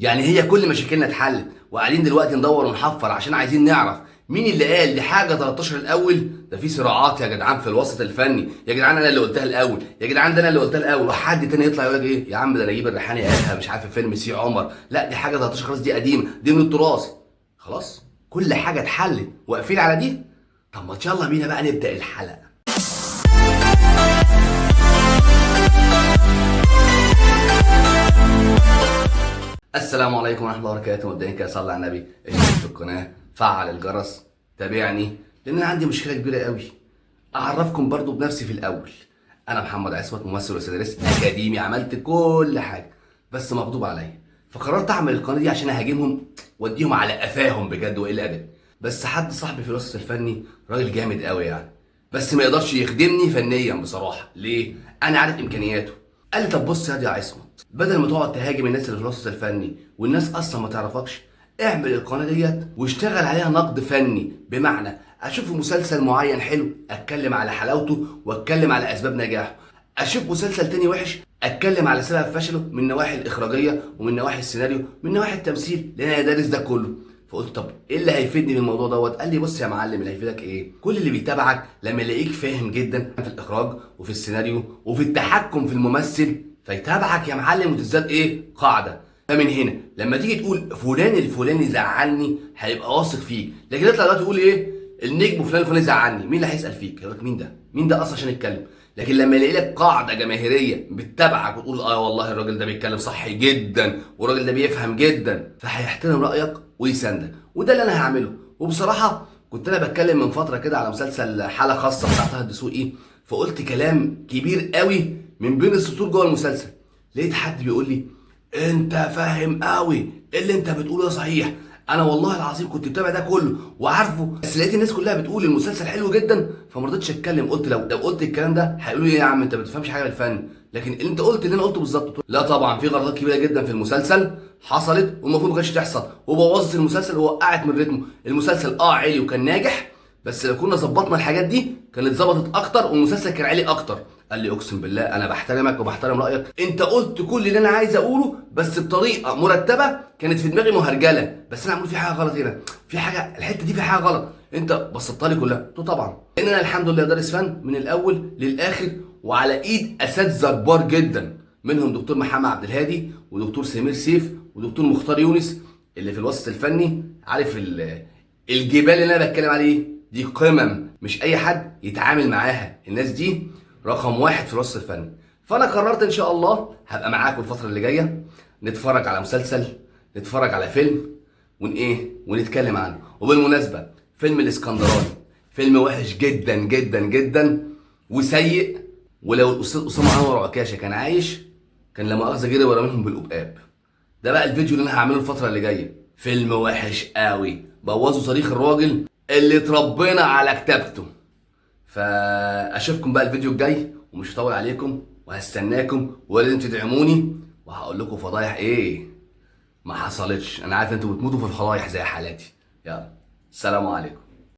يعني هي كل مشاكلنا اتحلت وقاعدين دلوقتي ندور ونحفر عشان عايزين نعرف مين اللي قال دي حاجه 13 الاول؟ ده في صراعات يا جدعان في الوسط الفني، يا جدعان انا اللي قلتها الاول، يا جدعان ده انا اللي قلتها الاول، وحد تاني يطلع يقول لك ايه يا عم ده نجيب الريحاني قالها مش عارف في فيلم سي عمر، لا دي حاجه 13 خلاص دي قديمه دي من التراث. خلاص كل حاجه اتحلت واقفين على دي. طب ما يلا بينا بقى نبدا الحلقه. السلام عليكم ورحمه الله وبركاته. مبدئيا كده صلي على النبي، اشترك في القناه، فعل الجرس، تابعني لان انا عندي مشكله كبيره قوي. اعرفكم برضو بنفسي في الاول، انا محمد عصمت ممثل وسيناريست اكاديمي، عملت كل حاجه بس مغضوب عليا، فقررت اعمل القناه دي عشان اهاجمهم واديهم على قفاهم بجد وايه الادب. بس حد صاحبي في الوسط الفني راجل جامد قوي يعني، بس ما يقدرش يخدمني فنيا بصراحه. ليه؟ انا عارف امكانياته. قال لي طب بص يا عصمت، بدل ما تقعد تهاجم الناس اللي في الوسط الفني والناس اصلا ما تعرفكش، اعمل القناه ديت واشتغل عليها نقد فني. بمعنى اشوف مسلسل معين حلو اتكلم على حلاوته واتكلم على اسباب نجاحه، اشوف مسلسل تاني وحش اتكلم على سبب فشله من النواحي الاخراجيه ومن نواحي السيناريو من نواحي التمثيل، لان انا دارس ده كله. فقلت طب ايه اللي هيفيدني من الموضوع دوت؟ قال لي بص يا معلم، اللي هيفيدك ايه؟ كل اللي بيتابعك لما يلاقيك فاهم جدا في الاخراج وفي السيناريو وفي التحكم في الممثل فيتابعك يا معلم وتزداد ايه؟ قاعده. فمن هنا لما تيجي تقول فلان الفلاني زعلني هيبقى واثق فيك، لكن تطلع دلوقتي تقول ايه؟ النجم فلان الفلاني زعلني، مين اللي هيسال فيك؟ يقول لك مين ده؟ مين ده اصلا عشان يتكلم؟ لكن لما يلاقي لك قاعده جماهيريه بتتابعك وتقول اه والله الراجل ده بيتكلم صح جدا والراجل ده بيفهم جدا، فهيحترم رايك ويساندك، وده اللي انا هعمله. وبصراحه كنت انا بتكلم من فتره كده على مسلسل حاله خاصه بتاع طه الدسوقي، فقلت كلام كبير قوي من بين السطور جوه المسلسل. لقيت حد بيقول لي انت فاهم قوي اللي انت بتقوله ده صحيح، انا والله العظيم كنت متابع ده كله وعارفه، بس لقيت الناس كلها بتقول المسلسل حلو جدا فما رضيتش اتكلم. قلت لو قلت الكلام ده هيقولوا لي ايه يا عم انت ما بتفهمش حاجه في الفن، لكن انت قلت اللي انا قلته بالظبط. لا طبعا في غلطات كبيره جدا في المسلسل حصلت والمفروض ما كانتش تحصل، وبوظت المسلسل ووقعت من رتمه. المسلسل عالي وكان ناجح، بس لو كنا ظبطنا الحاجات دي كانت ظبطت اكتر والمسلسل كان عالي اكتر. قال لي اقسم بالله انا بحترمك وبحترم رايك، انت قلت كل اللي انا عايز اقوله بس بطريقه مرتبه، كانت في دماغي مهرجله، بس انا عملت في حاجه غلط هنا، في حاجه الحته دي في حاجه غلط، انت بسطتها لي كلها. قلت له طبعا لان انا الحمد لله دارس فن من الاول للاخر وعلى ايد اساتذه كبار جدا، منهم دكتور محمد عبد الهادي ودكتور سمير سيف ودكتور مختار يونس اللي في الوسط الفني. عارف الجبال اللي انا بتكلم عليه دي قمم مش اي حد يتعامل معاها، الناس دي رقم واحد في الوسط الفني. فانا قررت ان شاء الله هبقى معاكم الفتره اللي جايه، نتفرج على مسلسل، نتفرج على فيلم ونتكلم عنه. وبالمناسبه فيلم الاسكندراني فيلم وحش جدا جدا جدا وسيء، ولو الاستاذ اسامه انور عكاشه كان عايش كان لا مؤاخذه جري ورا منهم بالقباب. ده بقى الفيديو اللي انا هعمله الفتره اللي جايه، فيلم وحش قوي بوظوا تاريخ الراجل اللي اتربينا على كتابته. فاشوفكم بقى الفيديو الجاي ومش هطول عليكم وهستناكم ولازم تدعموني وهقول لكم فضايح ايه ما حصلتش. انا عارف انتوا بتموتوا في الفضايح زي حالاتي. يلا السلام عليكم.